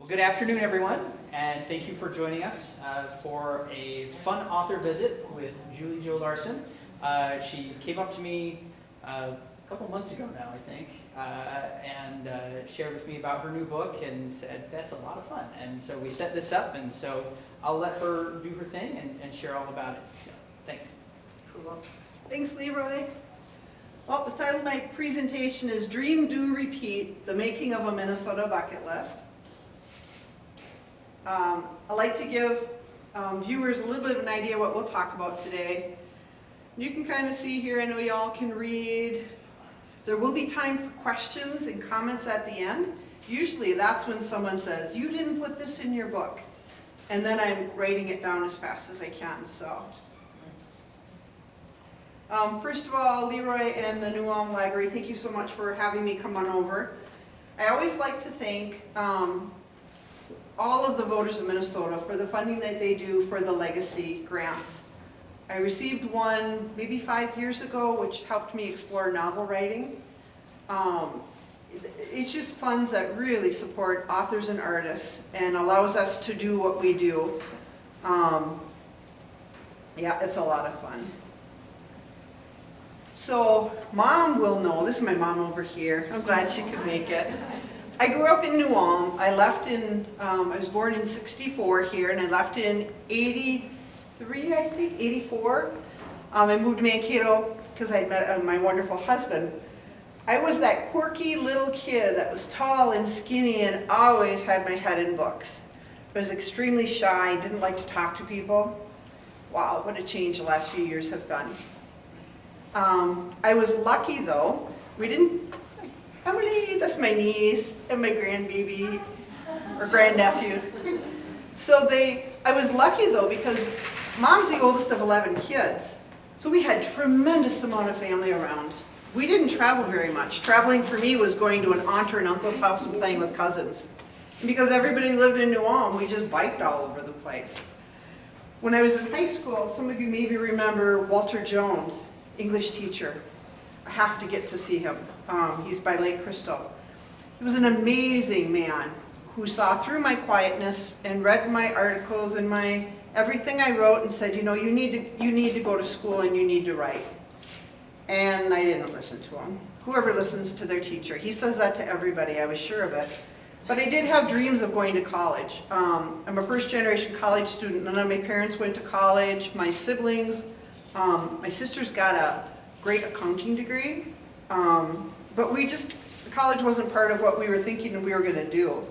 Well, good afternoon, everyone, and thank you for joining us for a fun author visit with Julie Jo Larson. She came up to me a couple months ago now, I think, and shared with me about her new book and said, that's a lot of fun. And so we set this up, and so I'll let her do her thing and share all about it. So, thanks. Cool. Thanks, Leroy. Well, the title of my presentation is Dream, Do, Repeat, The Making of a Minnesota Bucket List. I like to give viewers a little bit of an idea what we'll talk about today. You can kind of see here, I know you all can read. There will be time for questions and comments at the end. Usually that's when someone says, you didn't put this in your book. And then I'm writing it down as fast as I can. So, first of all, Leroy and the NUPL Library, thank you so much for having me come on over. I always like to thank all of the voters of Minnesota for the funding that they do for the legacy grants. I received one maybe 5 years ago, which helped me explore novel writing. It's just funds that really support authors and artists and allows us to do what we do. Yeah, it's a lot of fun. So Mom will know, this is my mom over here. I'm glad she could make it. I grew up in New Ulm. I left in, I was born in '64 here, and I left in '83, I think, '84. I moved to Mankato because I met my wonderful husband. I was that quirky little kid that was tall and skinny and always had my head in books. I was extremely shy, didn't like to talk to people. Wow, what a change the last few years have done. I was lucky though. We didn't, Emily, that's my niece and my grandbaby or grandnephew. So I was lucky though because Mom's the oldest of 11 kids. So we had tremendous amount of family around. We didn't travel very much. Traveling for me was going to an aunt or an uncle's house and playing with cousins. And because everybody lived in New Ulm, we just biked all over the place. When I was in high school, some of you maybe remember Walter Jones, English teacher. I have to get to see him. He's by Lake Crystal. He was an amazing man who saw through my quietness and read my articles and everything I wrote and said, you know, you need to go to school and you need to write. And I didn't listen to him. Whoever listens to their teacher. He says that to everybody, I was sure of it. But I did have dreams of going to college. I'm a first-generation college student. None of my parents went to college. My siblings, my sister's got a great accounting degree. But college wasn't part of what we were thinking we were going to do.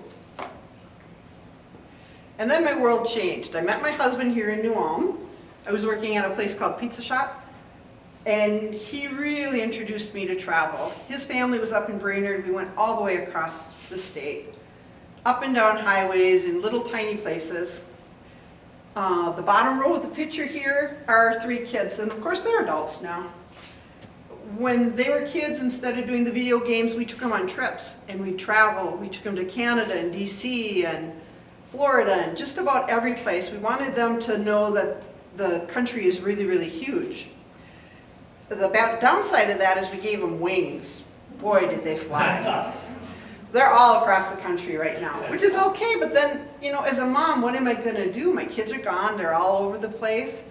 And then my world changed. I met my husband here in New Ulm. I was working at a place called Pizza Shop. And he really introduced me to travel. His family was up in Brainerd. We went all the way across the state, up and down highways in little tiny places. The bottom row of the picture here are our 3 kids, and of course they're adults now. When they were kids, instead of doing the video games, we took them on trips, and we'd travel. We took them to Canada and DC and Florida and just about every place. We wanted them to know that the country is really, really huge. The downside of that is we gave them wings. Boy, did they fly. They're all across the country right now, which is okay, but then, you know, as a mom, what am I going to do? My kids are gone. They're all over the place.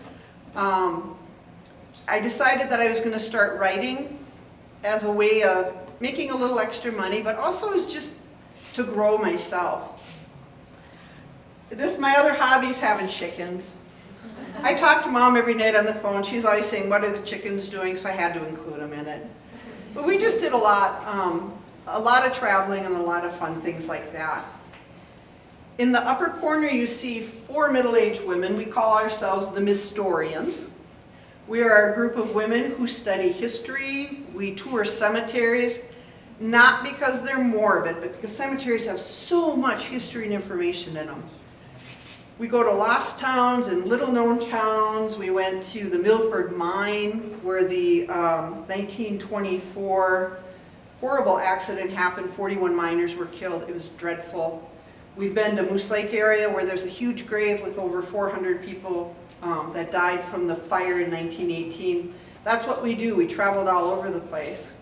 I decided that I was going to start writing as a way of making a little extra money, but also as just to grow myself. My other hobby is having chickens. I talk to Mom every night on the phone. She's always saying, what are the chickens doing? So I had to include them in it. But we just did a lot of traveling and a lot of fun things like that. In the upper corner you see 4 middle-aged women. We call ourselves the Mystorians. We are a group of women who study history. We tour cemeteries, not because they're morbid, but because cemeteries have so much history and information in them. We go to lost towns and little-known towns. We went to the Milford Mine, where the 1924 horrible accident happened. 41 miners were killed. It was dreadful. We've been to Moose Lake area, where there's a huge grave with over 400 people that died from the fire in 1918. That's what we do. We traveled all over the place.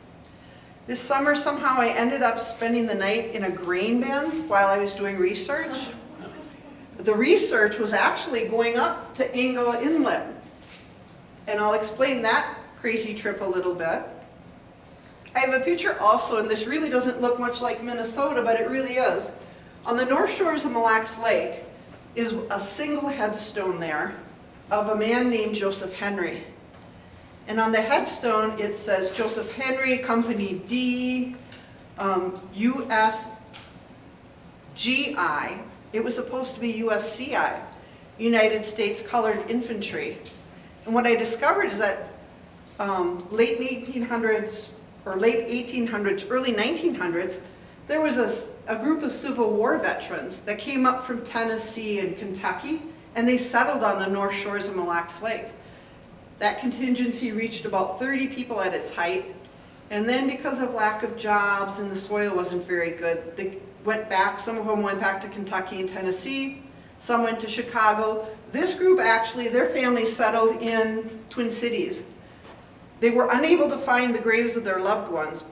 This summer, somehow I ended up spending the night in a grain bin while I was doing research. The research was actually going up to Angela Inlet. And I'll explain that crazy trip a little bit. I have a picture also, and this really doesn't look much like Minnesota, but it really is. On the north shores of Mille Lacs Lake is a single headstone there of a man named Joseph Henry. And on the headstone it says Joseph Henry, Company D, USGI. It was supposed to be USCI, United States Colored Infantry. And what I discovered is that late 1800s, or late 1800s, early 1900s, there was a group of Civil War veterans that came up from Tennessee and Kentucky, and they settled on the north shores of Mille Lacs Lake. That contingency reached about 30 people at its height, and then because of lack of jobs and the soil wasn't very good, they went back. Some of them went back to Kentucky and Tennessee, some went to Chicago. This group actually, their families settled in Twin Cities. They were unable to find the graves of their loved ones.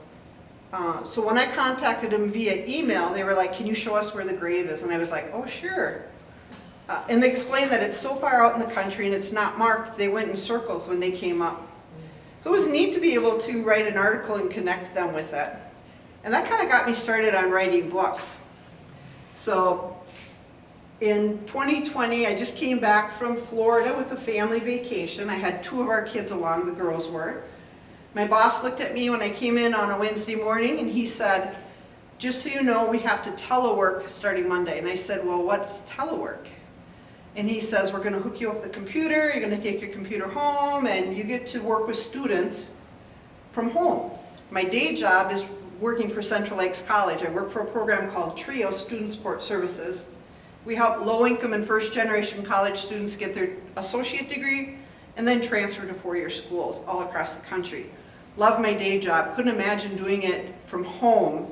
So when I contacted them via email, they were like, can you show us where the grave is? And I was like, oh, sure. And they explained that it's so far out in the country and it's not marked, they went in circles when they came up. So it was neat to be able to write an article and connect them with it. And that kind of got me started on writing books. So in 2020, I just came back from Florida with a family vacation. I had 2 of our kids along, the girls were. My boss looked at me when I came in on a Wednesday morning and he said, just so you know, we have to telework starting Monday. And I said, well, what's telework? And he says, we're going to hook you up with the computer, you're going to take your computer home, and you get to work with students from home. My day job is working for Central Lakes College. I work for a program called TRIO, Student Support Services. We help low-income and first-generation college students get their associate degree and then transfer to 4-year schools all across the country. Love my day job. Couldn't imagine doing it from home.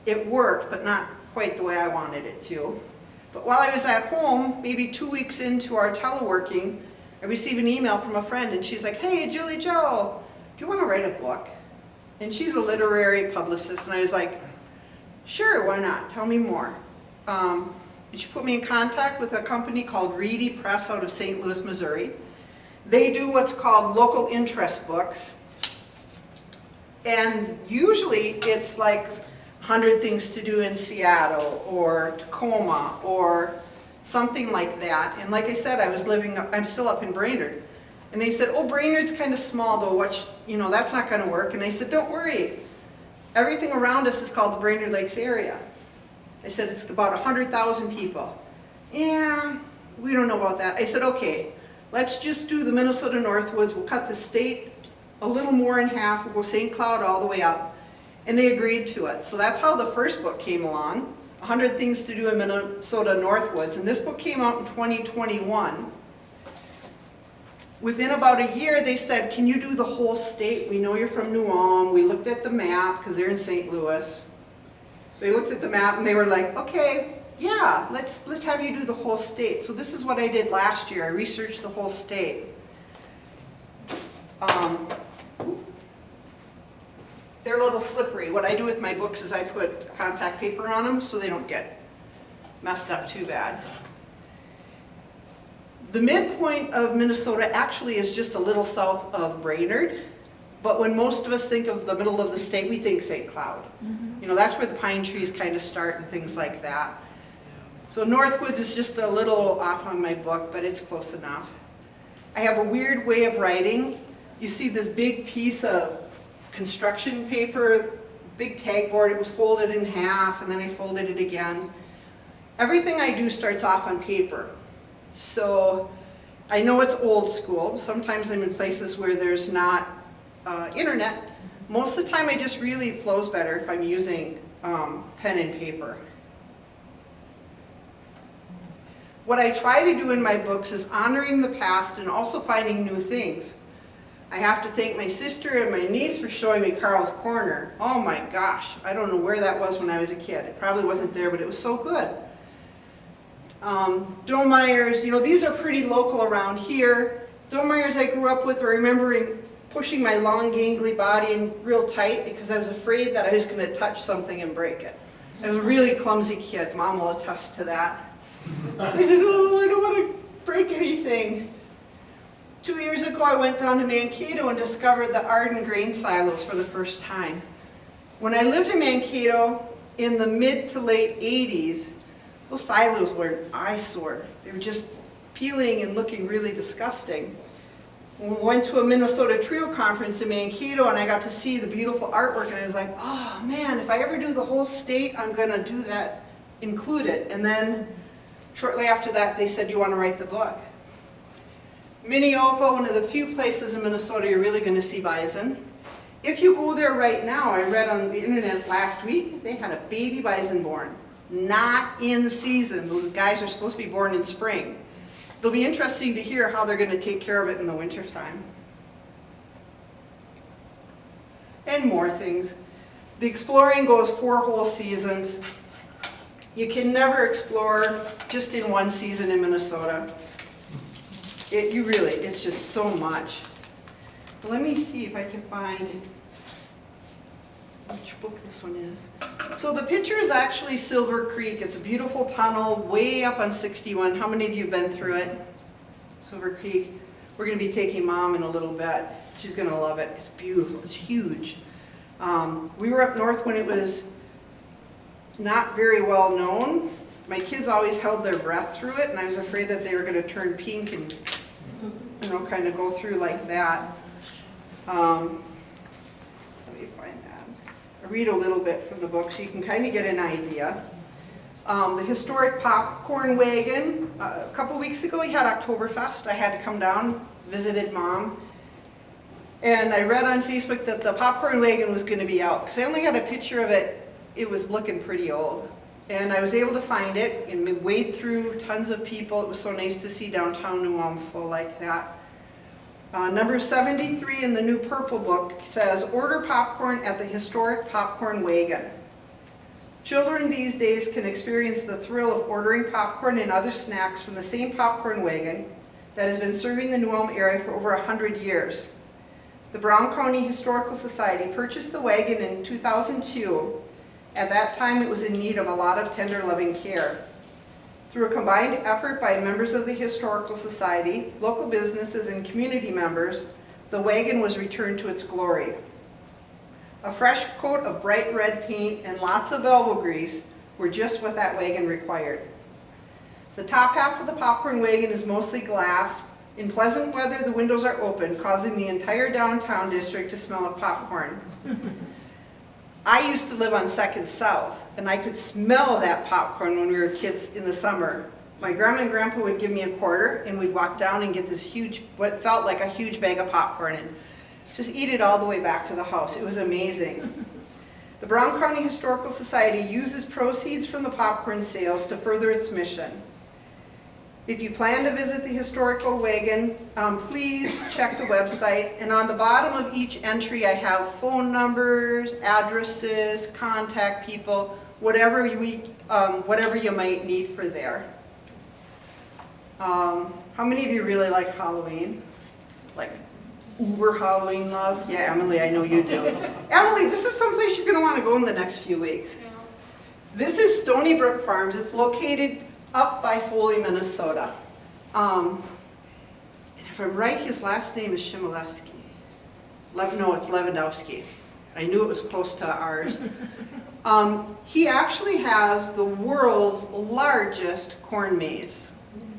It worked, but not quite the way I wanted it to. But while I was at home, maybe 2 weeks into our teleworking, I received an email from a friend and she's like, hey, Julie Jo, do you want to write a book? And she's a literary publicist, and I was like, sure, why not? Tell me more. And she put me in contact with a company called Reedy Press out of St. Louis, Missouri. They do what's called local interest books. And usually it's like 100 Things to Do in Seattle or Tacoma or something like that. And like I said, I'm still up in Brainerd. And they said, oh, Brainerd's kind of small though, that's not going to work. And I said, don't worry. Everything around us is called the Brainerd Lakes area. I said, it's about 100,000 people. Yeah, we don't know about that. I said, okay, let's just do the Minnesota Northwoods. We'll cut the state a little more in half. We'll go St. Cloud all the way up. And they agreed to it. So that's how the first book came along, 100 Things to Do in Minnesota Northwoods. And this book came out in 2021. Within about a year, they said, can you do the whole state? We know you're from New Ulm. We looked at the map, because they're in St. Louis. They looked at the map and they were like, okay, yeah, let's have you do the whole state. So this is what I did last year. I researched the whole state. They're a little slippery. What I do with my books is I put contact paper on them so they don't get messed up too bad. The midpoint of Minnesota actually is just a little south of Brainerd, but when most of us think of the middle of the state, we think St. Cloud. Mm-hmm. That's where the pine trees kind of start and things like that. So Northwoods is just a little off on my book, but it's close enough. I have a weird way of writing. You see this big piece of construction paper, big tag board. It was folded in half, and then I folded it again. Everything I do starts off on paper. So I know it's old school. Sometimes I'm in places where there's not internet. Most of the time it just really flows better if I'm using pen and paper. What I try to do in my books is honoring the past and also finding new things. I have to thank my sister and my niece for showing me Carl's Corner. Oh my gosh, I don't know where that was when I was a kid. It probably wasn't there, but it was so good. Domeye's, these are pretty local around here. Domeye's I grew up with, or remembering pushing my long gangly body in real tight because I was afraid that I was going to touch something and break it. I was a really clumsy kid. Mom will attest to that. I said, oh, I don't want to break anything. 2 years ago, I went down to Mankato and discovered the Arden grain silos for the first time. When I lived in Mankato in the mid to late 80s, those silos were an eyesore. They were just peeling and looking really disgusting. We went to a Minnesota Trio conference in Mankato and I got to see the beautiful artwork and I was like, oh man, if I ever do the whole state, I'm going to do that, include it. And then shortly after that, they said, you want to write the book? Minneopa, one of the few places in Minnesota you're really going to see bison. If you go there right now, I read on the internet last week, they had a baby bison born. Not in season. Those guys are supposed to be born in spring. It'll be interesting to hear how they're going to take care of it in the wintertime. And more things. The exploring goes 4 whole seasons. You can never explore just in one season in Minnesota. It's just so much. Let me see if I can find which book this one is. So the picture is actually Silver Creek. It's a beautiful tunnel way up on 61. How many of you have been through it? Silver Creek. We're going to be taking Mom in a little bit. She's going to love it. It's beautiful. It's huge. We were up north when it was not very well known. My kids always held their breath through it, and I was afraid that they were going to turn pink and, kind of go through like that. Let me find that. I read a little bit from the book so you can kind of get an idea. The historic popcorn wagon. A couple weeks ago, we had Oktoberfest. I had to come down, visited Mom. And I read on Facebook that the popcorn wagon was going to be out. Because I only had a picture of it. It was looking pretty old. And I was able to find it and wade through tons of people. It was so nice to see downtown New Ulm full like that. Number 73 in the new Purple book says, order popcorn at the historic popcorn wagon. Children these days can experience the thrill of ordering popcorn and other snacks from the same popcorn wagon that has been serving the New Ulm area for over 100 years. The Brown County Historical Society purchased the wagon in 2002. At that time, it was in need of a lot of tender, loving care. Through a combined effort by members of the Historical Society, local businesses, and community members, the wagon was returned to its glory. A fresh coat of bright red paint and lots of elbow grease were just what that wagon required. The top half of the popcorn wagon is mostly glass. In pleasant weather, the windows are open, causing the entire downtown district to smell of popcorn. I used to live on 2nd South, and I could smell that popcorn when we were kids in the summer. My grandma and grandpa would give me a quarter, and we'd walk down and get this huge, what felt like a huge bag of popcorn, and just eat it all the way back to the house. It was amazing. The Brown County Historical Society uses proceeds from the popcorn sales to further its mission. If you plan to visit the historical wagon, please check the website. And on the bottom of each entry, I have phone numbers, addresses, contact people, whatever you might need for there. How many of you really like Halloween? Like uber Halloween love? Yeah, Emily, I know you do. Emily, this is someplace you're going to want to go in the next few weeks. This is Stony Brook Farms. It's located up by Foley, Minnesota. If I'm right, his last name is Shimilewski. No, it's Lewandowski. I knew it was close to ours. He actually has the world's largest corn maze.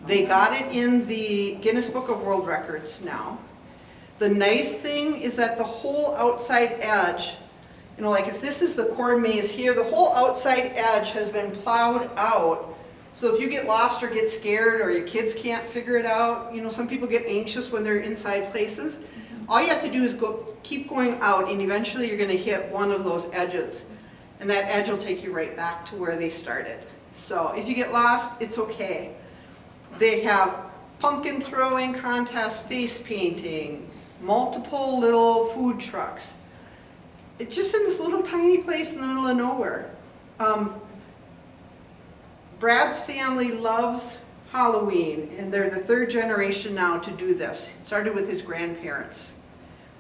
They got it in the Guinness Book of World Records now. The nice thing is that the whole outside edge, like if this is the corn maze here, the whole outside edge has been plowed out. So if you get lost or get scared or your kids can't figure it out, some people get anxious when they're inside places. All you have to do is keep going out, and eventually you're going to hit one of those edges. And that edge will take you right back to where they started. So if you get lost, it's okay. They have pumpkin throwing contests, face painting, multiple little food trucks. It's just in this little tiny place in the middle of nowhere. Brad's family loves Halloween, and they're the 3rd generation now to do this. It started with his grandparents.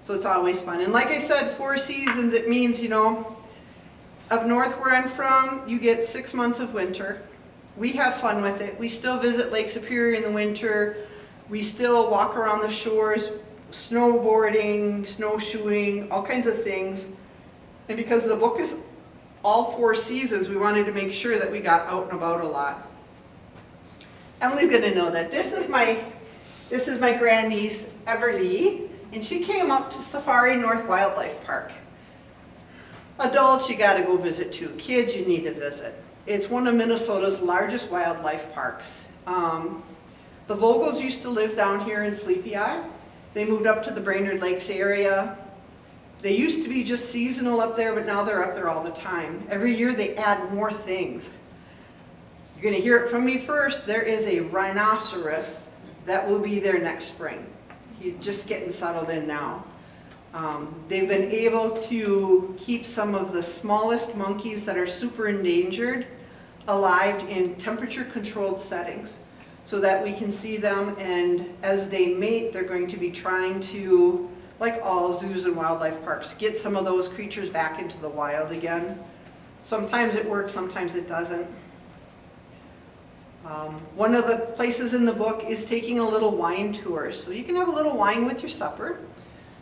So it's always fun. And like I said, 4 seasons, it means, you know, up north where I'm from, you get 6 months of winter. We have fun with it. We still visit Lake Superior in the winter. We still walk around the shores, snowboarding, snowshoeing, all kinds of things. And because the book is all 4 seasons, we wanted to make sure that we got out and about a lot. Emily's gonna know that. This is my grandniece, Everly, and she came up to Safari North Wildlife Park. Adults, you gotta go visit too. Kids, you need to visit. It's one of Minnesota's largest wildlife parks. The Vogels used to live down here in Sleepy Eye. They moved up to the Brainerd Lakes area. They used to be just seasonal up there, but now they're up there all the time. Every year they add more things. You're gonna hear it from me first. There is a rhinoceros that will be there next spring. He's just getting settled in now. They've been able to keep some of the smallest monkeys that are super endangered alive in temperature-controlled settings so that we can see them, and as they mate, they're going to be trying to, like all zoos and wildlife parks, get some of those creatures back into the wild again. Sometimes it works, sometimes it doesn't. One of the places in the book is taking a little wine tour, so you can have a little wine with your supper.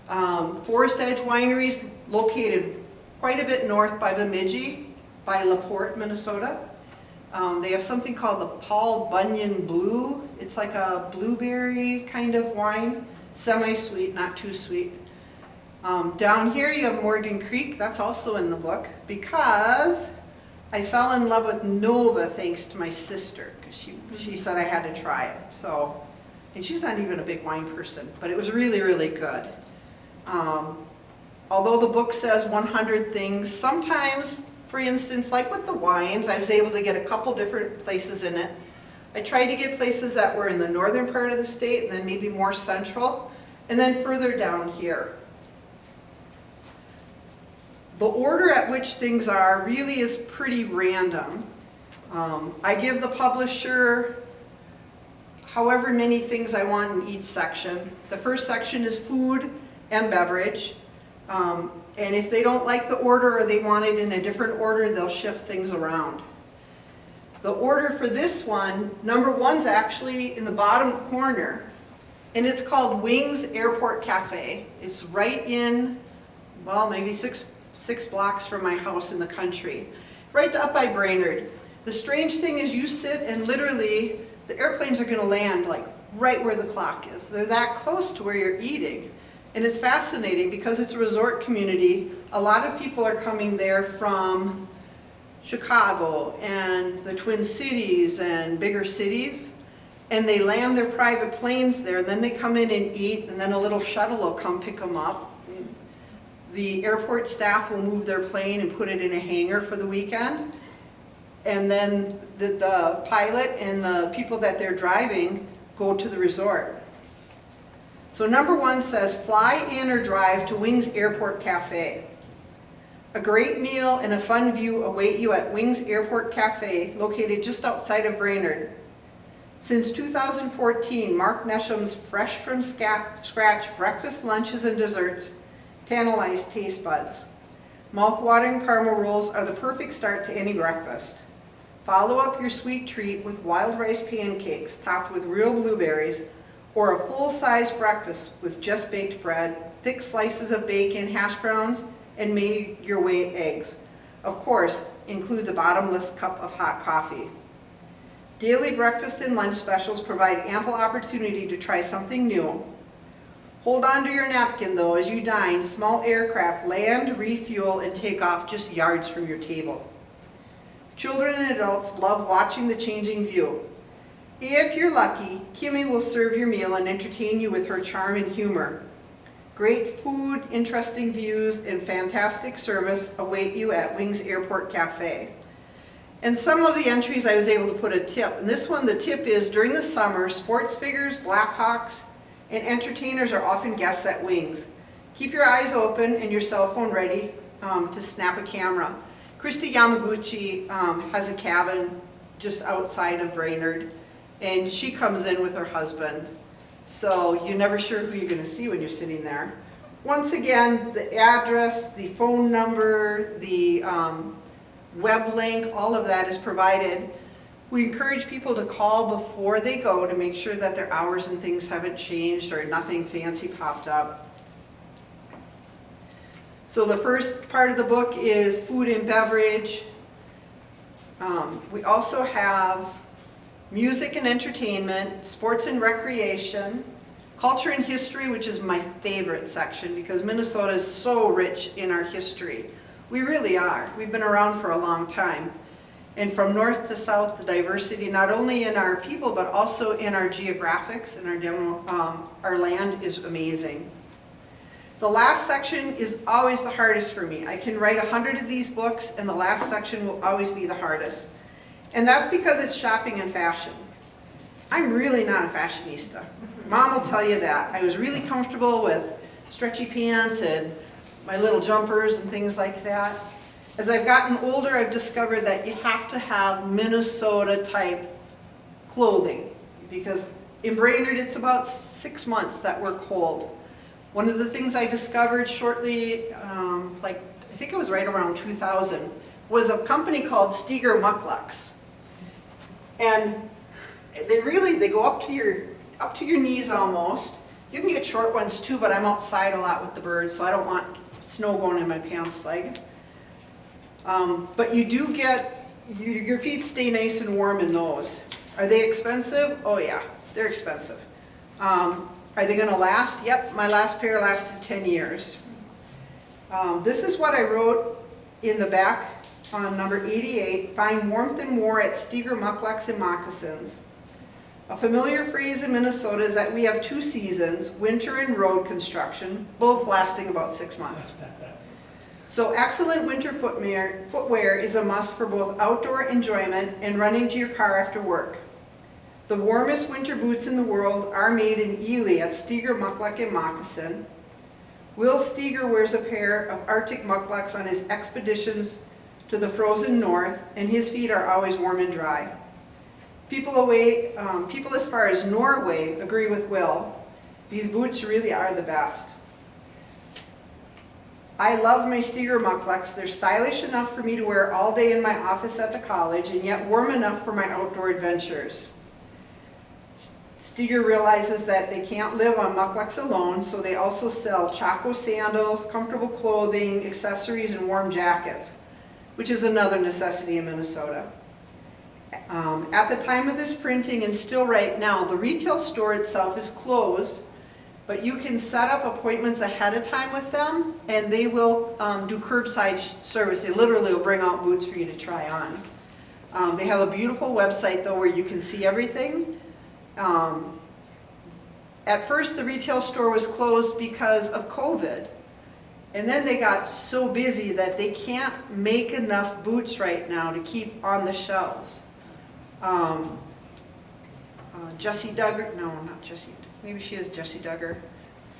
Forest Edge Winery is located quite a bit north by Bemidji, by LaPorte, Minnesota. They have something called the Paul Bunyan Blue. It's like a blueberry kind of wine, semi-sweet, not too sweet. Down here you have Morgan Creek. That's also in the book because I fell in love with Nova thanks to my sister, because she said I had to try it. So, and she's not even a big wine person, but it was really, really good. Although the book says 100 things, sometimes, for instance, like with the wines, I was able to get a couple different places in it. I tried to get places that were in the northern part of the state and then maybe more central, and then further down here. The order at which things are really is pretty random. I give the publisher however many things I want in each section. The first section is food and beverage. And if they don't like the order or they want it in a different order, they'll shift things around. The order for this one, number 1's actually in the bottom corner, and it's called Wings Airport Cafe. It's right in, well, maybe six blocks from my house in the country, right up by Brainerd. The strange thing is you sit and literally the airplanes are going to land like right where the clock is. They're that close to where you're eating. And it's fascinating because it's a resort community. A lot of people are coming there from Chicago and the Twin Cities and bigger cities, and they land their private planes there, and then they come in and eat, and then a little shuttle will come pick them up. The airport staff will move their plane and put it in a hangar for the weekend, and then the pilot and the people that they're driving go to the resort. So number 1 says, fly in or drive to Wings Airport Cafe. A great meal and a fun view await you at Wings Airport Cafe, located just outside of Brainerd. Since 2014, Mark Nesham's fresh from scratch breakfast, lunches, and desserts tantalize taste buds. Mouth-watering caramel rolls are the perfect start to any breakfast. Follow up your sweet treat with wild rice pancakes topped with real blueberries, or a full-size breakfast with just baked bread, thick slices of bacon, hash browns, and made your way eggs. Of course, includes a bottomless cup of hot coffee. Daily breakfast and lunch specials provide ample opportunity to try something new. Hold on to your napkin though as you dine. Small aircraft land, refuel, and take off just yards from your table. Children and adults love watching the changing view. If you're lucky, Kimmy will serve your meal and entertain you with her charm and humor. Great food, interesting views, and fantastic service await you at Wings Airport Cafe. And some of the entries I was able to put a tip. And this one, the tip is, during the summer, sports figures, Blackhawks, and entertainers are often guests at Wings. Keep your eyes open and your cell phone ready to snap a camera. Christy Yamaguchi has a cabin just outside of Brainerd, and she comes in with her husband. So you're never sure who you're going to see when you're sitting there. Once again, the address, the phone number, the web link, all of that is provided. We encourage people to call before they go to make sure that their hours and things haven't changed or nothing fancy popped up. So the first part of the book is food and beverage. We also have music and entertainment, sports and recreation, culture and history, which is my favorite section because Minnesota is so rich in our history. We really are. We've been around for a long time. And from north to south, the diversity, not only in our people, but also in our geographics and our land is amazing. The last section is always the hardest for me. I can write 100 of these books, and the last section will always be the hardest. And that's because it's shopping and fashion. I'm really not a fashionista. Mom will tell you that. I was really comfortable with stretchy pants and my little jumpers and things like that. As I've gotten older, I've discovered that you have to have Minnesota type clothing because in Brainerd it's about 6 months that we're cold. One of the things I discovered shortly, I think it was right around 2000, was a company called Steger mukluks. And they go up to your knees almost. You can get short ones too, but I'm outside a lot with the birds, so I don't want snow going in my pants leg. But you do get, your feet stay nice and warm in those. Are they expensive? Oh yeah, they're expensive. Are they going to last? Yep, my last pair lasted 10 years. This is what I wrote in the back on number 88, find warmth and more at Steger mukluks and moccasins. A familiar phrase in Minnesota is that we have 2 seasons, winter and road construction, both lasting about 6 months. So excellent winter footwear is a must for both outdoor enjoyment and running to your car after work. The warmest winter boots in the world are made in Ely at Steger Mukluk and Moccasin. Will Steger wears a pair of Arctic mukluks on his expeditions to the frozen north, and his feet are always warm and dry. People as far as Norway agree with Will. These boots really are the best. I love my Steger mukluks. They're stylish enough for me to wear all day in my office at the college, and yet warm enough for my outdoor adventures. Steger realizes that they can't live on mukluks alone, so they also sell Chaco sandals, comfortable clothing, accessories, and warm jackets, which is another necessity in Minnesota. At the time of this printing, and still right now, the retail store itself is closed, but you can set up appointments ahead of time with them, and they will do curbside service. They literally will bring out boots for you to try on. They have a beautiful website, though, where you can see everything. At first, the retail store was closed because of COVID. And then they got so busy that they can't make enough boots right now to keep on the shelves. Jessie Duggar, no, not Jessie, maybe she is Jessie Duggar.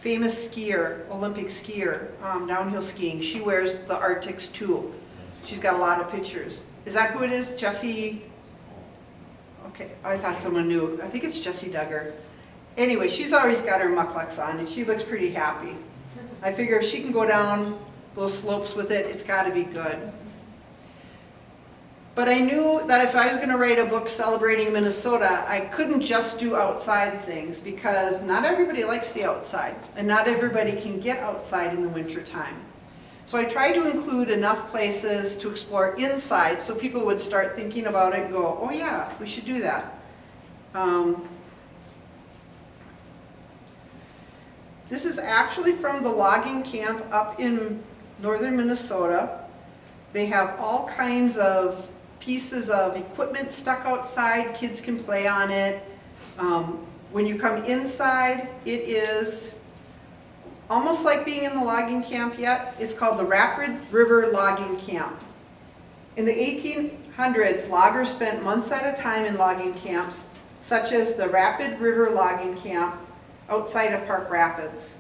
Famous skier, Olympic skier, downhill skiing. She wears the Arctics too. She's got a lot of pictures. Is that who it is? Jessie? Okay, I thought someone knew. I think it's Jessie Duggar. Anyway, she's always got her mukluks on and she looks pretty happy. I figure if she can go down those slopes with it, it's got to be good. But I knew that if I was going to write a book celebrating Minnesota, I couldn't just do outside things because not everybody likes the outside and not everybody can get outside in the winter time. So I tried to include enough places to explore inside so people would start thinking about it and go, oh yeah, we should do that. This is actually from the logging camp up in northern Minnesota. They have all kinds of pieces of equipment stuck outside. Kids can play on it. When you come inside, it is almost like being in the logging camp yet. It's called the Rapid River Logging Camp. In the 1800s, loggers spent months at a time in logging camps, such as the Rapid River Logging Camp outside of Park Rapids.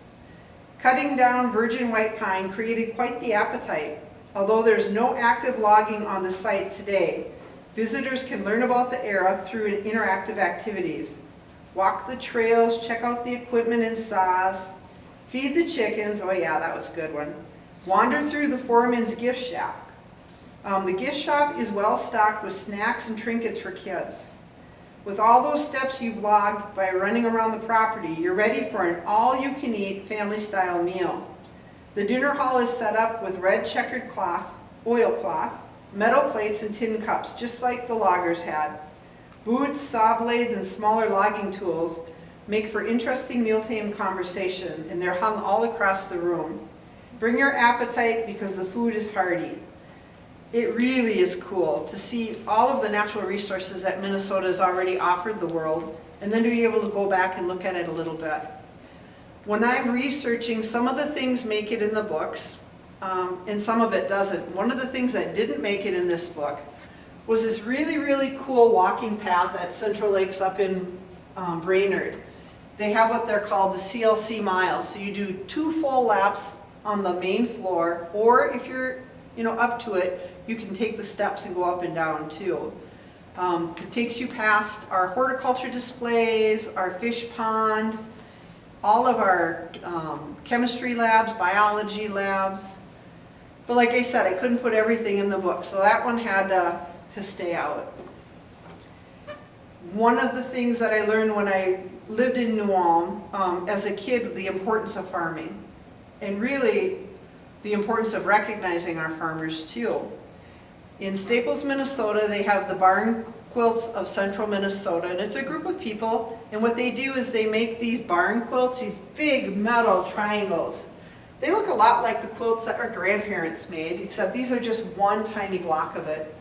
Cutting down virgin white pine created quite the appetite. Although there's no active logging on the site today, visitors can learn about the era through interactive activities. Walk the trails, check out the equipment and saws. Feed the chickens, oh yeah, that was a good one. Wander through the foreman's gift shop. The gift shop is well stocked with snacks and trinkets for kids. With all those steps you've logged by running around the property, you're ready for an all-you-can-eat family-style meal. The dinner hall is set up with red checkered cloth, oilcloth, metal plates and tin cups, just like the loggers had. Boots, saw blades, and smaller logging tools make for interesting mealtime conversation, and they're hung all across the room. Bring your appetite because the food is hearty. It really is cool to see all of the natural resources that Minnesota has already offered the world, and then to be able to go back and look at it a little bit. When I'm researching, some of the things make it in the books, and some of it doesn't. One of the things that didn't make it in this book was this really, really cool walking path at Central Lakes up in Brainerd. They have what they're called the CLC miles. So you do 2 full laps on the main floor, or if you're up to it, you can take the steps and go up and down too. It takes you past our horticulture displays, our fish pond, all of our chemistry labs, biology labs. But like I said, I couldn't put everything in the book, so that one had to stay out. One of the things that I learned when I lived in New Ulm as a kid, the importance of farming, and really the importance of recognizing our farmers too. In Staples, Minnesota, they have the Barn Quilts of Central Minnesota, and it's a group of people, and what they do is they make these barn quilts, these big metal triangles. They look a lot like the quilts that our grandparents made, except these are just one tiny block of it.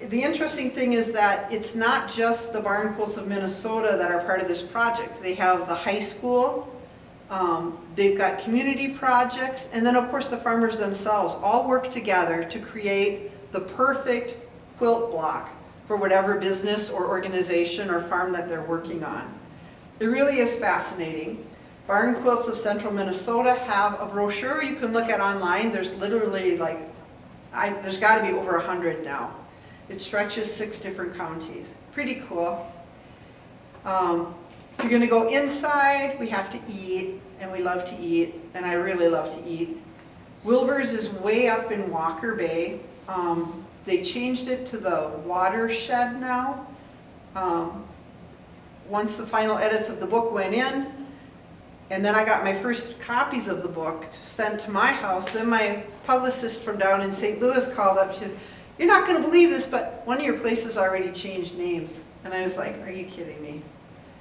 The interesting thing is that it's not just the Barn Quilts of Minnesota that are part of this project. They have the high school, they've got community projects, and then of course the farmers themselves all work together to create the perfect quilt block for whatever business or organization or farm that they're working on. It really is fascinating. Barn Quilts of Central Minnesota have a brochure you can look at online. There's literally there's got to be over 100 now. It stretches 6 different counties. Pretty cool. If you're going to go inside, we have to eat, and we love to eat, and I really love to eat. Wilbur's is way up in Walker Bay. They changed it to the watershed now. Once the final edits of the book went in, and then I got my first copies of the book sent to my house, then my publicist from down in St. Louis called up. She said, "You're not going to believe this, but one of your places already changed names." And I was like, "Are you kidding me?"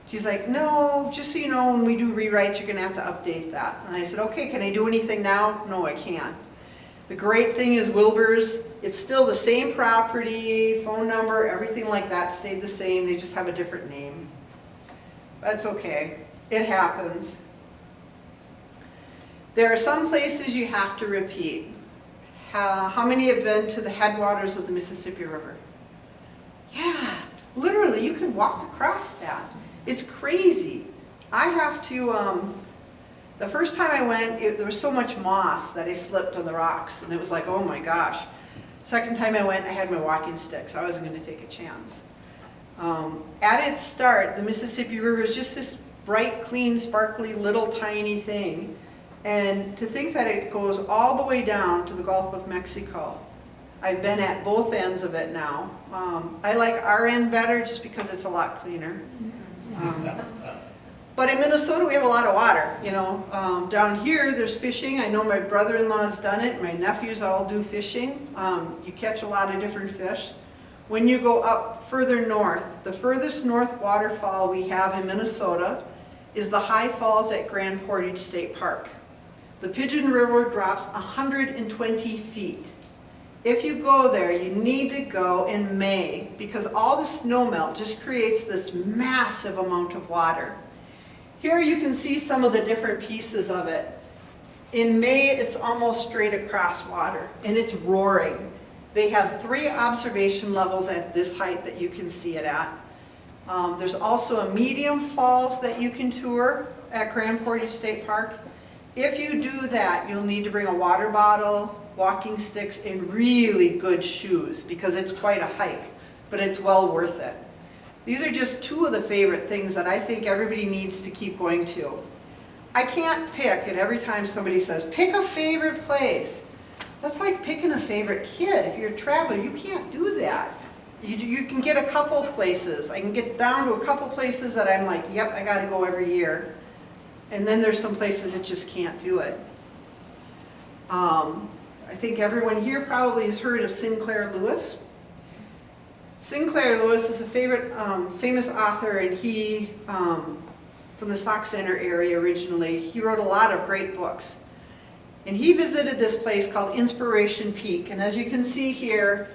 She's like, "No, just so you know, when we do rewrites, you're going to have to update that." And I said, "Okay, can I do anything now?" "No, I can't." The great thing is Wilbur's, it's still the same property, phone number, everything like that stayed the same. They just have a different name. That's okay. It happens. There are some places you have to repeat. How many have been to the headwaters of the Mississippi River? Yeah, literally, you can walk across that. It's crazy. I have to, the first time I went, there was so much moss that I slipped on the rocks, and it was like, oh my gosh. Second time I went, I had my walking stick, so I wasn't going to take a chance. At its start, the Mississippi River is just this bright, clean, sparkly, little tiny thing. And to think that it goes all the way down to the Gulf of Mexico. I've been at both ends of it now. I like our end better just because it's a lot cleaner. But in Minnesota, we have a lot of water. Down here, there's fishing. I know my brother-in-law's done it. My nephews all do fishing. You catch a lot of different fish. When you go up further north, the furthest north waterfall we have in Minnesota is the High Falls at Grand Portage State Park. The Pigeon River drops 120 feet. If you go there, you need to go in May because all the snowmelt just creates this massive amount of water. Here you can see some of the different pieces of it. In May, it's almost straight across water, and it's roaring. They have 3 observation levels at this height that you can see it at. There's also a medium falls that you can tour at Grand Portage State Park. If you do that, you'll need to bring a water bottle, walking sticks, and really good shoes because it's quite a hike, but it's well worth it. These are just 2 of the favorite things that I think everybody needs to keep going to. I can't pick, and every time somebody says, pick a favorite place, that's like picking a favorite kid. If you're a traveler, you can't do that. You can get a couple places. I can get down to a couple places that I'm like, yep, I gotta go every year. And then there's some places that just can't do it. I think everyone here probably has heard of Sinclair Lewis. Sinclair Lewis is a famous author, and he, from the Sauk Center area originally, he wrote a lot of great books. And he visited this place called Inspiration Peak, and as you can see here,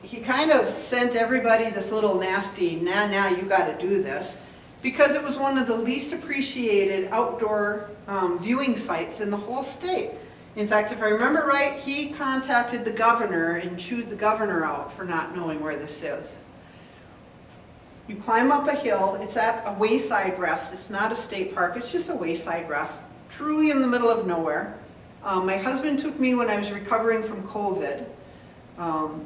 he kind of sent everybody this little nasty, nah, you gotta do this, because it was one of the least appreciated outdoor viewing sites in the whole state. In fact, if I remember right, he contacted the governor and chewed the governor out for not knowing where this is. You climb up a hill, it's at a wayside rest, it's not a state park, it's just a wayside rest, truly in the middle of nowhere. My husband took me when I was recovering from COVID.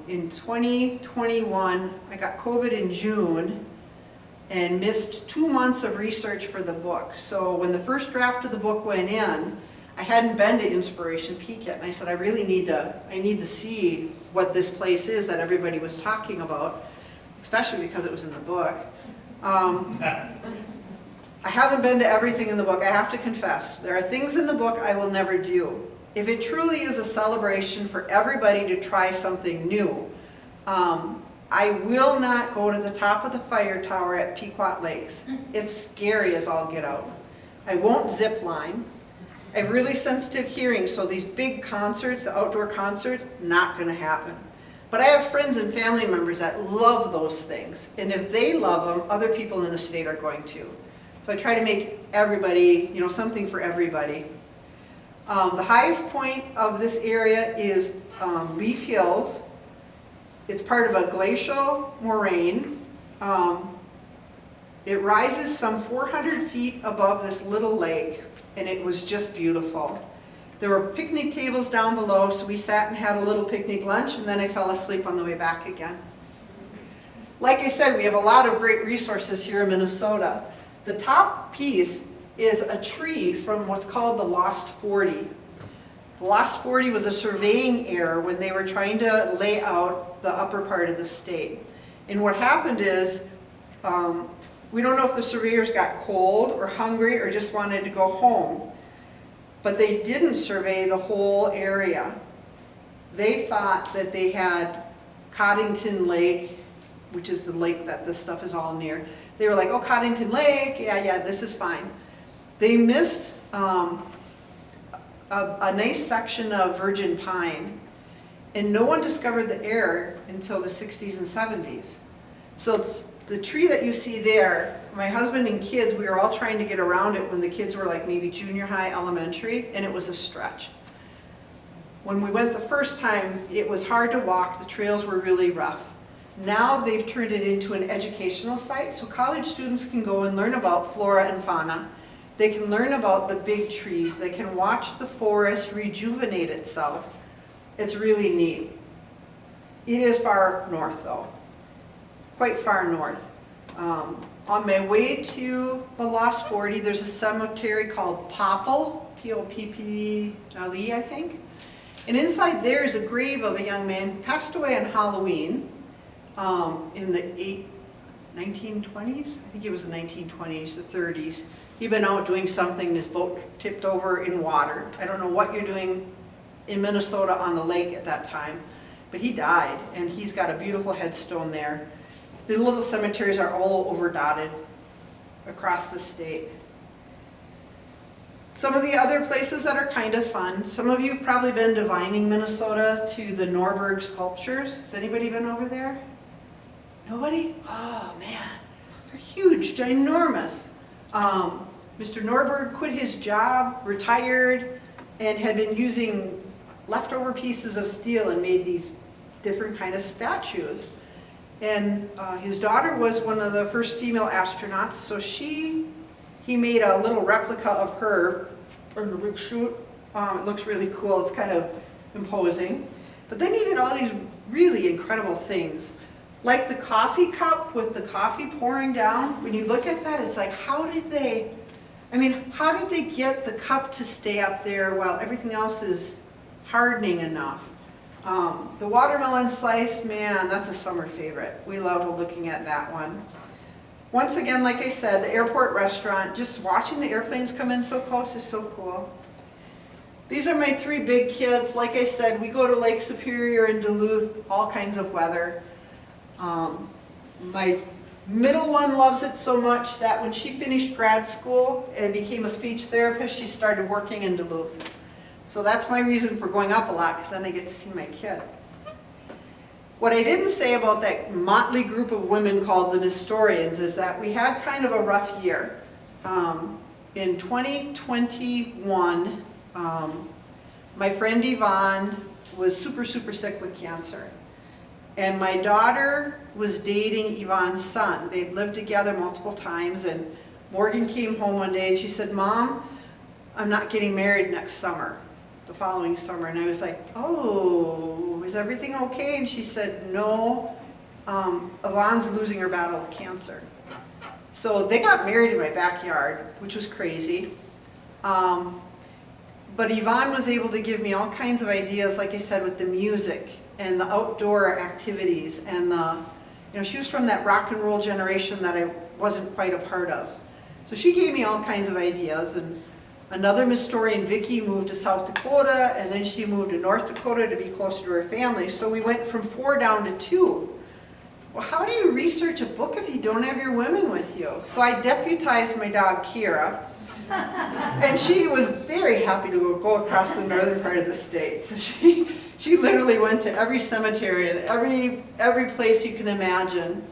In 2021, I got COVID in June and missed 2 months of research for the book. So when the first draft of the book went in, I hadn't been to Inspiration Peak yet, and I said, I need to see what this place is that everybody was talking about, especially because it was in the book. I haven't been to everything in the book, I have to confess. There are things in the book I will never do. If it truly is a celebration for everybody to try something new, I will not go to the top of the fire tower at Pequot Lakes. It's scary as all get out. I won't zip line. I have really sensitive hearing, so these big concerts, the outdoor concerts, not going to happen. But I have friends and family members that love those things, and if they love them, other people in the state are going to. So I try to make everybody, something for everybody. The highest point of this area is Leaf Hills. It's part of a glacial moraine. It rises some 400 feet above this little lake, and it was just beautiful. There were picnic tables down below, so we sat and had a little picnic lunch, and then I fell asleep on the way back again. Like I said, we have a lot of great resources here in Minnesota. The top piece is a tree from what's called the Lost 40. The Lost 40 was a surveying error when they were trying to lay out the upper part of the state. And what happened is, we don't know if the surveyors got cold or hungry or just wanted to go home, but they didn't survey the whole area. They thought that they had Coddington Lake, which is the lake that this stuff is all near. They were like, oh, Coddington Lake, yeah, this is fine. They missed a nice section of virgin pine, and no one discovered the error until the 60s and 70s. So the tree that you see there, my husband and kids, we were all trying to get around it when the kids were like maybe junior high, elementary, and it was a stretch. When we went the first time, it was hard to walk, the trails were really rough. Now they've turned it into an educational site, so college students can go and learn about flora and fauna. They can learn about the big trees, they can watch the forest rejuvenate itself. It's really neat. It is far north though. Quite far north. On my way to the Lost 40, there's a cemetery called Popple, P-O-P-P-L-E, I think. And inside there is a grave of a young man who passed away on Halloween in the 1920s. I think it was the 1920s, the 30s. He'd been out doing something and his boat tipped over in water. I don't know what you're doing in Minnesota on the lake at that time, but he died, and he's got a beautiful headstone there. The little cemeteries are all over dotted across the state. Some of the other places that are kind of fun, some of you have probably been to Vining, Minnesota, to the Norberg sculptures. Has anybody been over there? Nobody? Oh man, they're huge, ginormous. Mr. Norberg quit his job, retired, and had been using leftover pieces of steel and made these different kind of statues. And his daughter was one of the first female astronauts, so he made a little replica of her in a big chute. It looks really cool, it's kind of imposing. But then he did all these really incredible things. Like the coffee cup with the coffee pouring down, when you look at that, it's like, how did they I mean, how did they get the cup to stay up there while everything else is hardening enough? The watermelon slice, man, that's a summer favorite. We love looking at that one. Once again, like I said, the airport restaurant, just watching the airplanes come in so close is so cool. These are my 3 big kids. Like I said, we go to Lake Superior and Duluth, all kinds of weather. My middle one loves it so much that when she finished grad school and became a speech therapist, she started working in Duluth. So that's my reason for going up a lot, because then I get to see my kid. What I didn't say about that motley group of women called the Nestorians is that we had kind of a rough year. In 2021, my friend Yvonne was super sick with cancer. And my daughter was dating Yvonne's son. They'd lived together multiple times, and Morgan came home one day and she said, "Mom, I'm not getting married next summer," the following summer. And I was like, "Oh, is everything okay?" And she said, "No, Yvonne's losing her battle with cancer." So they got married in my backyard, which was crazy. But Yvonne was able to give me all kinds of ideas, like I said, with the music and the outdoor activities, and she was from that rock and roll generation that I wasn't quite a part of. So she gave me all kinds of ideas. And another Nestorian, Vicky, moved to South Dakota, and then she moved to North Dakota to be closer to her family. So we went from 4 down to 2. Well, how do you research a book if you don't have your women with you? So I deputized my dog, Kira, and she was very happy to go across the northern part of the state. So she literally went to every cemetery and every place you can imagine.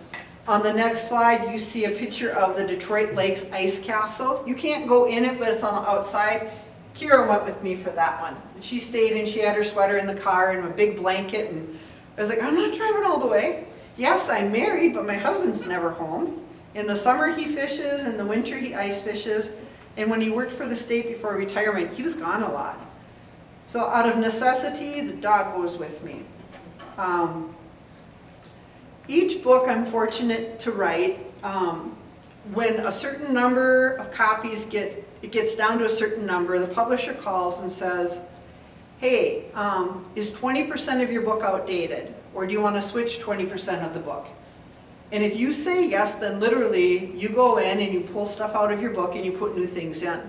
On the next slide, you see a picture of the Detroit Lakes Ice Castle. You can't go in it, but it's on the outside. Kira went with me for that one. She stayed in, she had her sweater in the car and a big blanket, and I was like, "I'm not driving all the way." Yes, I'm married, but my husband's never home. In the summer he fishes, in the winter he ice fishes, and when he worked for the state before retirement, he was gone a lot. So out of necessity, the dog goes with me. Each book I'm fortunate to write, when a certain number of copies it gets down to a certain number, the publisher calls and says, "Hey, is 20% of your book outdated? Or do you want to switch 20% of the book?" And if you say yes, then literally you go in and you pull stuff out of your book and you put new things in.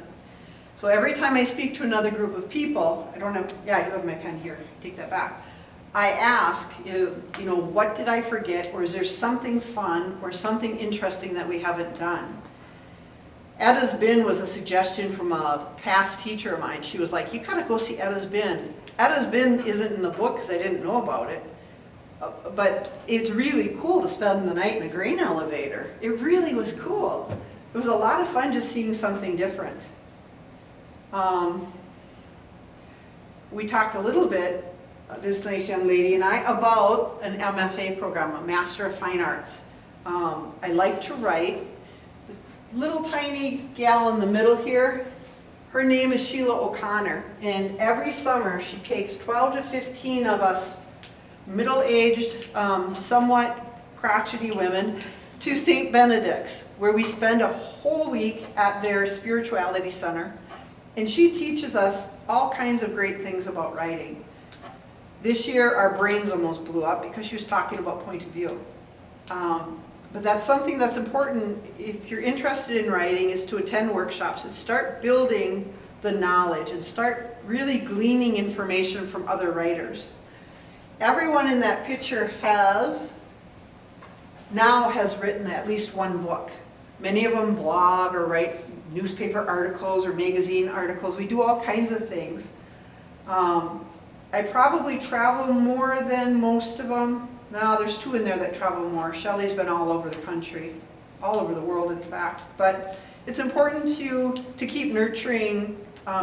So every time I speak to another group of people, I do have my pen here, take that back. I ask, what did I forget, or is there something fun or something interesting that we haven't done? Edda's Bin was a suggestion from a past teacher of mine. She was like, "You gotta go see Edda's Bin." Edda's Bin isn't in the book because I didn't know about it. But it's really cool to spend the night in a grain elevator. It really was cool. It was a lot of fun just seeing something different. We talked a little bit, this nice young lady and I, about an MFA program, a Master of Fine Arts. I like to write. This little tiny gal in the middle here, her name is Sheila O'Connor, and every summer she takes 12 to 15 of us middle-aged, somewhat crotchety women to St. Benedict's, where we spend a whole week at their spirituality center, and she teaches us all kinds of great things about writing. This year our brains almost blew up because she was talking about point of view. But that's something that's important if you're interested in writing, is to attend workshops and start building the knowledge and start really gleaning information from other writers. Everyone in that picture has written at least one book. Many of them blog or write newspaper articles or magazine articles. We do all kinds of things. I probably travel more than most of them. No, there's 2 in there that travel more. Shelley's been all over the country, all over the world in fact. But it's important to keep nurturing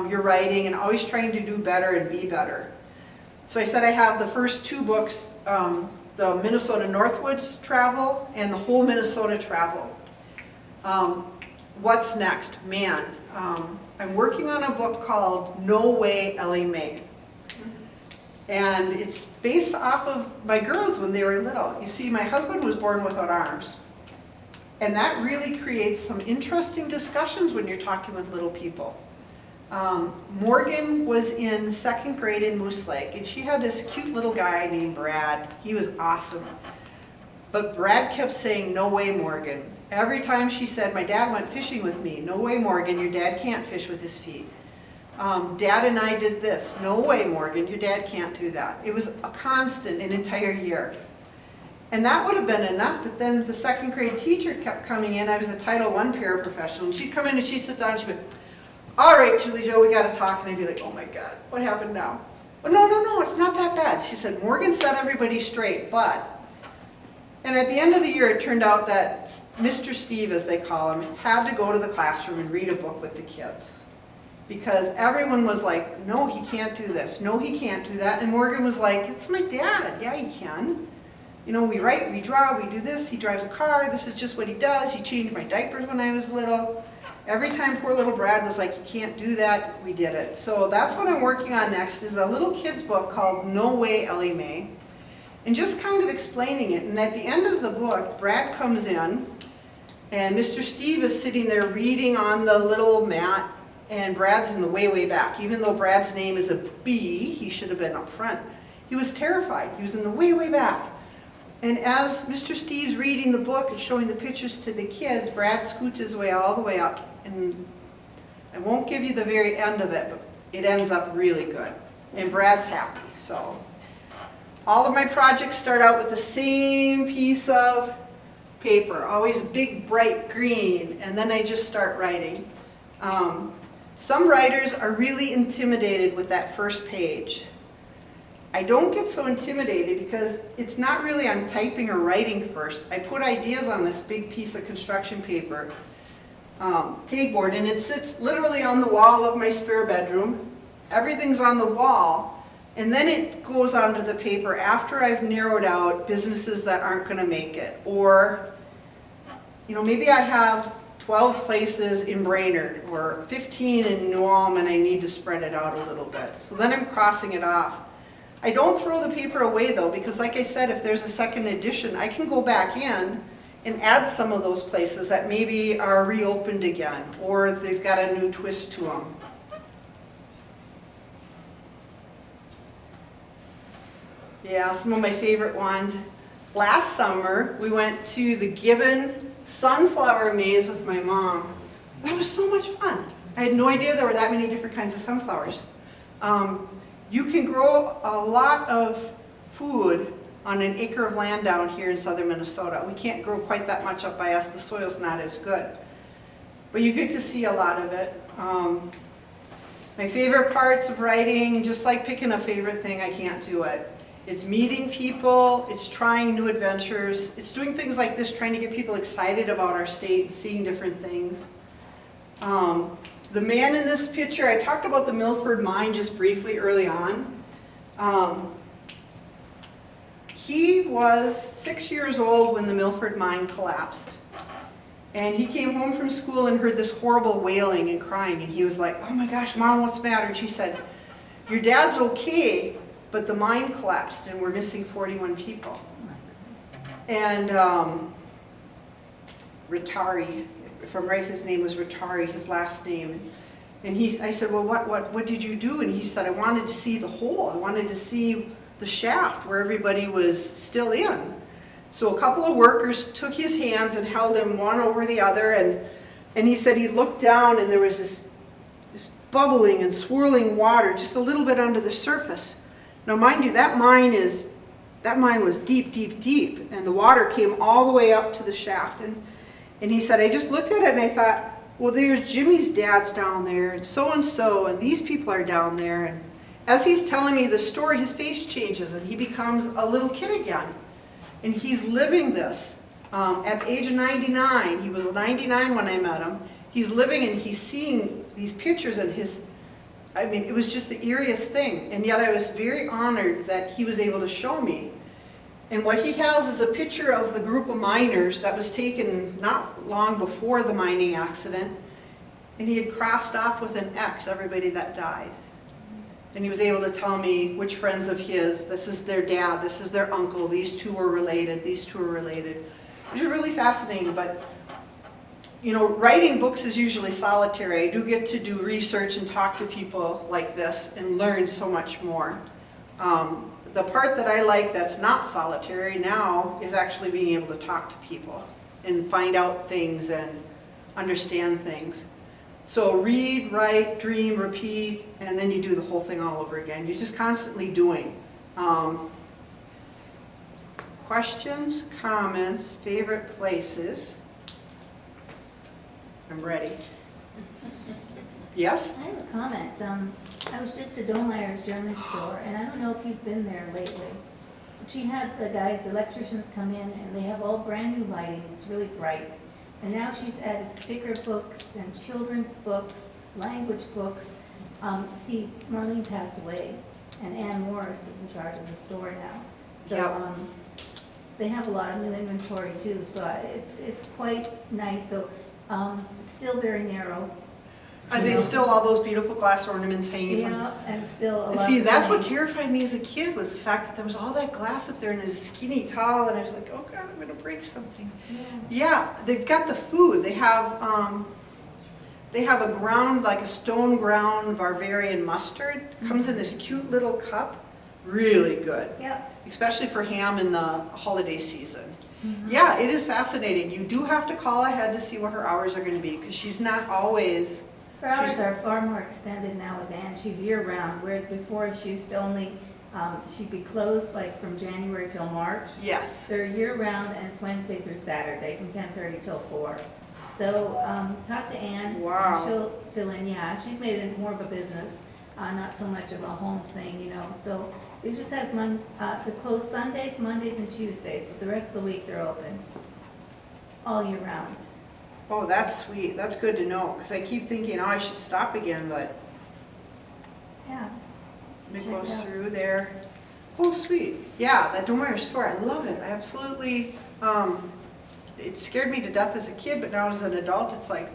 your writing and always trying to do better and be better. So I said I have the first 2 books, the Minnesota Northwoods Travel and the Whole Minnesota Travel. What's next? Man, I'm working on a book called No Way, Ellie Mae. And it's based off of my girls when they were little. You see, my husband was born without arms. And that really creates some interesting discussions when you're talking with little people. Morgan was in 2nd grade in Moose Lake, and she had this cute little guy named Brad. He was awesome. But Brad kept saying, "No way, Morgan." Every time she said, "My dad went fishing with me." "No way, Morgan, your dad can't fish with his feet." "Dad and I did this." "No way, Morgan, your dad can't do that." It was a constant an entire year. And that would have been enough, but then the 2nd grade teacher kept coming in. I was a Title I paraprofessional, and she'd come in and she'd sit down and she'd be, "All right, Julie Jo, we got to talk." And I'd be like, "Oh my God, what happened now?" "Oh, no, it's not that bad." She said, "Morgan set everybody straight, but..." And at the end of the year, it turned out that Mr. Steve, as they call him, had to go to the classroom and read a book with the kids. Because everyone was like, "No, he can't do this. No, he can't do that." And Morgan was like, "It's my dad. Yeah, he can. You know, we write, we draw, we do this. He drives a car. This is just what he does. He changed my diapers when I was little." Every time poor little Brad was like, "You can't do that," we did it. So that's what I'm working on next, is a little kid's book called No Way, Ellie Mae. And just kind of explaining it. And at the end of the book, Brad comes in, and Mr. Steve is sitting there reading on the little mat, and Brad's in the way, way back. Even though Brad's name is a B, he should have been up front. He was terrified. He was in the way, way back. And as Mr. Steve's reading the book and showing the pictures to the kids, Brad scoots his way all the way up. And I won't give you the very end of it, but it ends up really good. And Brad's happy. So all of my projects start out with the same piece of paper, always big, bright green, and then I just start writing. Some writers are really intimidated with that first page. I don't get so intimidated because it's not really I'm typing or writing first. I put ideas on this big piece of construction paper, pegboard, and it sits literally on the wall of my spare bedroom. Everything's on the wall, and then it goes onto the paper after I've narrowed out businesses that aren't going to make it. Or, you know, maybe I have 12 places in Brainerd or 15 in New Ulm and I need to spread it out a little bit. So then I'm crossing it off. I don't throw the paper away though, because like I said, if there's a second edition, I can go back in and add some of those places that maybe are reopened again, or they've got a new twist to them. Yeah, some of my favorite ones. Last summer, we went to the Gibbon sunflower maze with my mom. That was so much fun. I had no idea there were that many different kinds of sunflowers. You can grow a lot of food on an acre of land down here in southern Minnesota. We can't grow quite that much up by us. The soil's not as good. But you get to see a lot of it. My favorite parts of writing, just like picking a favorite thing, I can't do it. It's meeting people, it's trying new adventures, it's doing things like this, trying to get people excited about our state and seeing different things. The man in this picture, I talked about the Milford Mine just briefly early on. He was 6 years old when the Milford Mine collapsed. And he came home from school and heard this horrible wailing and crying. And he was like, "Oh my gosh, Mom, what's the matter?" And she said, "Your dad's okay, but the mine collapsed and we're missing 41 people." And Rattari, if I'm right, his name was Rattari, his last name. And I said, "Well, what did you do?" And he said, "I wanted to see the hole. I wanted to see the shaft where everybody was still in." So a couple of workers took his hands and held him one over the other, and he said he looked down and there was this bubbling and swirling water just a little bit under the surface. Now mind you, that mine was deep, deep, deep, and the water came all the way up to the shaft. And he said, "I just looked at it and I thought, well, there's Jimmy's dad's down there, and these people are down there." And as he's telling me the story, his face changes and he becomes a little kid again. And he's living this. At the age of 99, he was 99 when I met him, he's living and he's seeing these pictures and it was just the eeriest thing. And yet I was very honored that he was able to show me. And what he has is a picture of the group of miners that was taken not long before the mining accident. And he had crossed off with an X everybody that died. And he was able to tell me which friends of his, this is their dad, this is their uncle, these two were related, these two are related. which is really fascinating. But you know, writing books is usually solitary. I do get to do research and talk to people like this and learn so much more. The part that I like that's not solitary now is actually being able to talk to people and find out things and understand things. So read, write, dream, repeat, and then you do the whole thing all over again. You're just constantly doing. Questions, comments, favorite places. I'm ready. Yes? I have a comment. I was just at Dohmeyer's German store, and I don't know if you've been there lately. She had the guys, the electricians come in, and they have all brand new lighting. It's really bright. And now she's added sticker books and children's books, language books. See, Marlene passed away, and Ann Morris is in charge of the store now. So Yep. they have a lot of new inventory too, so it's quite nice. So still very narrow. Are they still all those beautiful glass ornaments hanging from? Yeah, and still a lot. See, of that's what money. terrified me as a kid, was the fact that there was all that glass up there and it was skinny tall, and I was like, oh God, I'm gonna break something. Yeah, they've got the food. They have a ground, like a stone ground Bavarian mustard. Comes in this cute little cup. Really good. Yep. Especially for ham in the holiday season. Mhm. Yeah, it is fascinating. You do have to call ahead to see what her hours are gonna be, because she's not always, Her hours are far more extended now with Ann. She's year-round, whereas before she used to only, she'd be closed like from January till March. yes. They're year-round, and it's Wednesday through Saturday from 10:30 till 4. So talk to Ann. Wow. And she'll fill in. Yeah, she's made it more of a business, not so much of a home thing, you know. So she just has they're closed Sundays, Mondays, and Tuesdays, but the rest of the week they're open all year round. Oh, that's sweet. That's good to know, because I keep thinking, oh, I should stop again, but Yeah. it Check goes it out. through there. Oh, sweet. Yeah, that Dohmeyer store, I love it. I absolutely, it scared me to death as a kid, but now as an adult, it's like,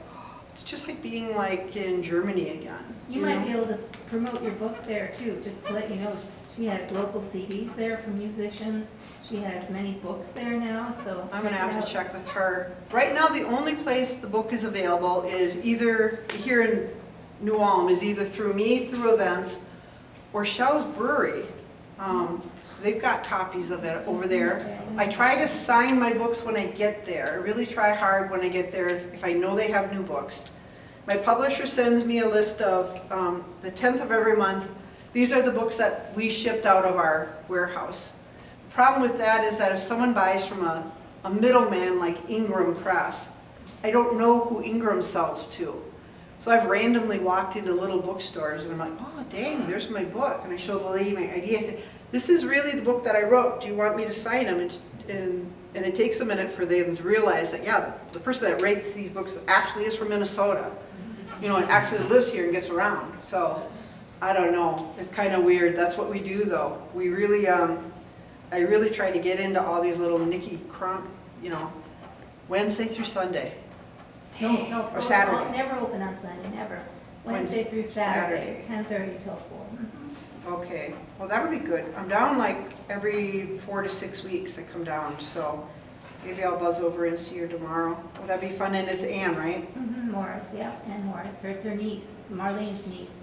it's just like being like in Germany again. You might be able to promote your book there too, just to let you know. She has local CDs there for musicians. She has many books there now, so. I'm gonna it have out. to check with her. Right now, the only place the book is available is either, here in New Ulm, is either through me, through events, or Shell's Brewery. They've got copies of it over there. I try to sign my books when I get there. I really try hard when I get there if I know they have new books. My publisher sends me a list of the 10th of every month. These are the books that we shipped out of our warehouse. The problem with that is that if someone buys from a middleman like Ingram Press, I don't know who Ingram sells to. So I've randomly walked into little bookstores and I'm like, oh dang, there's my book. And I show the lady my ID. I say, this is really the book that I wrote. Do you want me to sign them? And it takes a minute for them to realize that, yeah, the person that writes these books actually is from Minnesota. You know, and actually lives here and gets around. So I don't know. It's kind of weird. That's what we do, though. We really, I really try to get into all these little Nicky Crump, you know, Wednesday through Sunday. No, Or Saturday. never open on Sunday, never. Wednesday through Saturday, 10:30 till 4. Okay. Well, that would be good. I'm down like every 4 to 6 weeks. I come down, so maybe I'll buzz over and see her tomorrow. Will that be fun? And it's Ann, right? Morris, yeah, Ann Morris. It's her niece, Marlene's niece.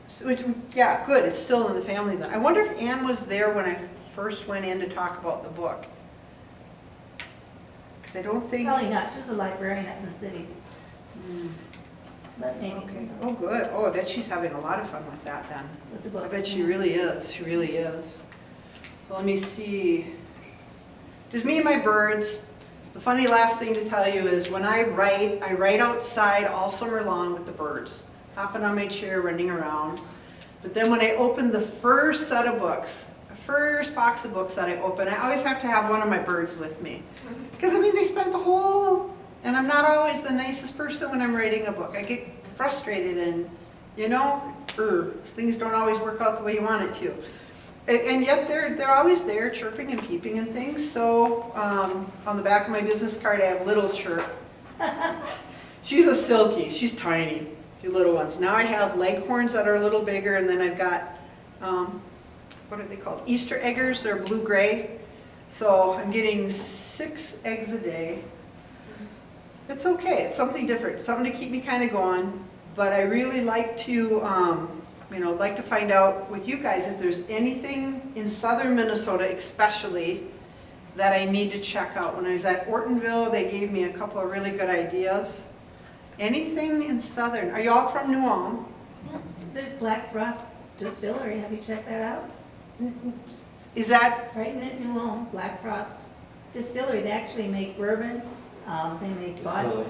So yeah, good. It's still in the family then. I wonder if Ann was there when I first went in to talk about the book. Because I don't think... Probably not. She was a librarian up in the cities. But maybe. Okay. Oh, good. Oh, I bet she's having a lot of fun with that then. With the books. I bet she really is. She really is. So let me see. Just me and my birds. The funny last thing to tell you is when I write outside all summer long with the birds. Hopping on my chair, running around. But then when I open the first set of books, the first box of books that I open, I always have to have one of my birds with me. Because I mean, they spent the whole, and I'm not always the nicest person when I'm writing a book. I get frustrated and, you know, things don't always work out the way you want it to. And yet they're always there chirping and peeping and things. So on the back of my business card, I have Little Chirp. She's a silkie, she's tiny. Little ones. Now I have leghorns that are a little bigger, and then I've got, what are they called? Easter eggers. They're blue-gray. So I'm getting 6 eggs a day. It's okay, it's something different, something to keep me kind of going. But I really like to, like to find out with you guys if there's anything in southern Minnesota especially that I need to check out. When I was at Ortonville, they gave me a couple of really good ideas. Anything in southern, are you all from New Ulm? Yeah, there's Black Frost Distillery, have you checked that out? Is that, Right in New Ulm, Black Frost Distillery, they actually make bourbon, they make vodka.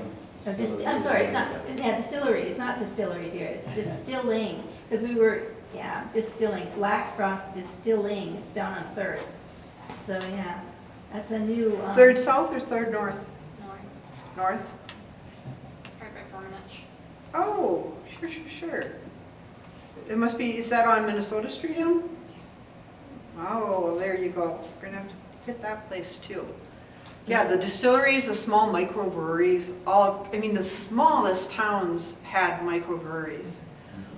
I'm sorry, it's not, yeah, distillery, it's not distillery, dear, it's distilling, because we were, distilling, Black Frost Distilling, it's down on 3rd. So, yeah, that's a new. 3rd south or 3rd north? North, North? right by Furmanich. Oh, sure. It must be, is that on Minnesota Street, Em? Oh, well, there you go. We're gonna have to hit that place too. Yeah, the distilleries, the small microbreweries, the smallest towns had microbreweries.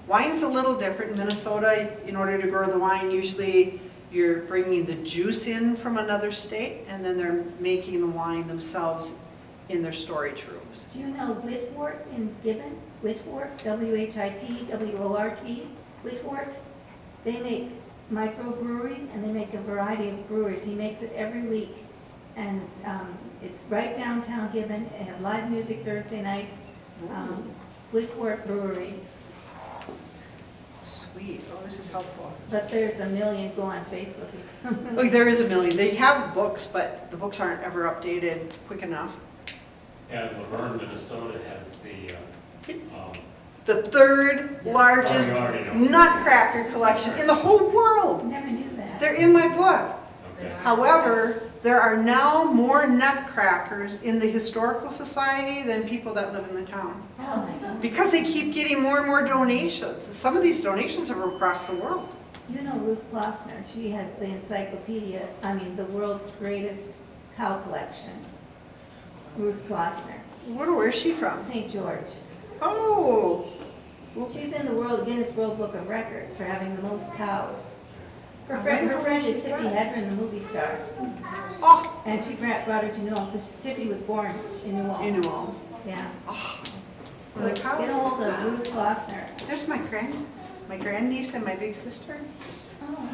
Wine's a little different in Minnesota. In order to grow the wine, usually you're bringing the juice in from another state, and then they're making the wine themselves in their storage rooms. Do you know Whitwort in Gibbon? Whitwort, W-H-I-T-W-O-R-T, Whitwort. They make microbrewery, and they make a variety of breweries. He makes it every week. And it's right downtown Gibbon. They have live music Thursday nights. Whitwort Brewery. Sweet, oh, this is helpful. But there's a million go on Facebook. Oh, there is a million. They have books, but the books aren't ever updated quick enough. And Laverne, Minnesota has The 3rd largest Oh, you already know. nutcracker collection in the whole world. Never knew that. They're in my book. okay. However, there are now more nutcrackers in the Historical Society than people that live in the town. Oh, my God. Because they keep getting more and more donations. Some of these donations are from across the world. You know Ruth Klossner, she has the the world's greatest cow collection. Ruth Klossner, Where's she from? St. George. Oh, She's in the Guinness World Book of Records for having the most cows. Her I friend wonder how is she's Tippi got it. Hedren, the movie star. oh, And she brought her to New Ulm, because Tippi was born in New Ulm. you know all. Yeah. Oh, So the get cow. a hold of Ruth Klossner. There's my grandniece and my big sister. Oh,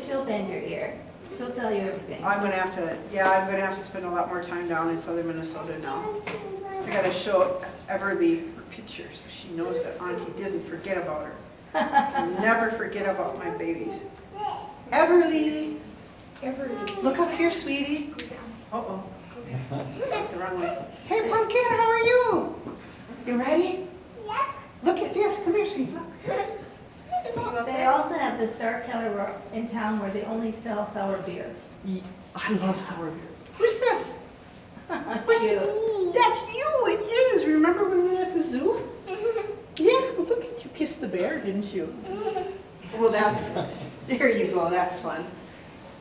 she'll bend your ear. She'll tell you everything. I'm gonna have to spend a lot more time down in southern Minnesota now. I gotta show Everly her picture so she knows that Auntie didn't forget about her. I never forget about my babies. Everly, look up here, sweetie. Uh-oh. The wrong way. Hey, Pumpkin, how are you? You ready? Yeah. Look at this. Come here, sweetie. Look. They also have the Star Keller in town where they only sell sour beer. I love sour beer. Who's this? Cute. That's you, it is. Remember when we were at the zoo? Yeah, look at you. Kissed the bear, didn't you? Well, that's good. There you go, that's fun.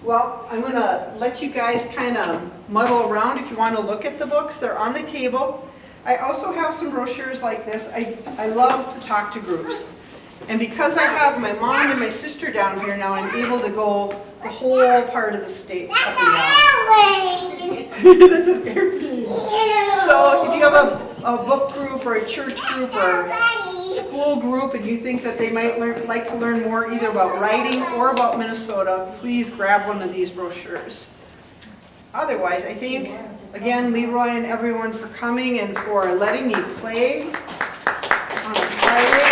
Well, I'm going to let you guys kind of muddle around if you want to look at the books. They're on the table. I also have some brochures like this. I love to talk to groups. And because I have my mom and my sister down here now, I'm able to go the whole part of the state up and down. That's an airplane. So if you have a book group or a church group or school group and you think that they might like to learn more either about writing or about Minnesota, please grab one of these brochures. Otherwise, I think, again, Leroy and everyone for coming and for letting me play on a Friday.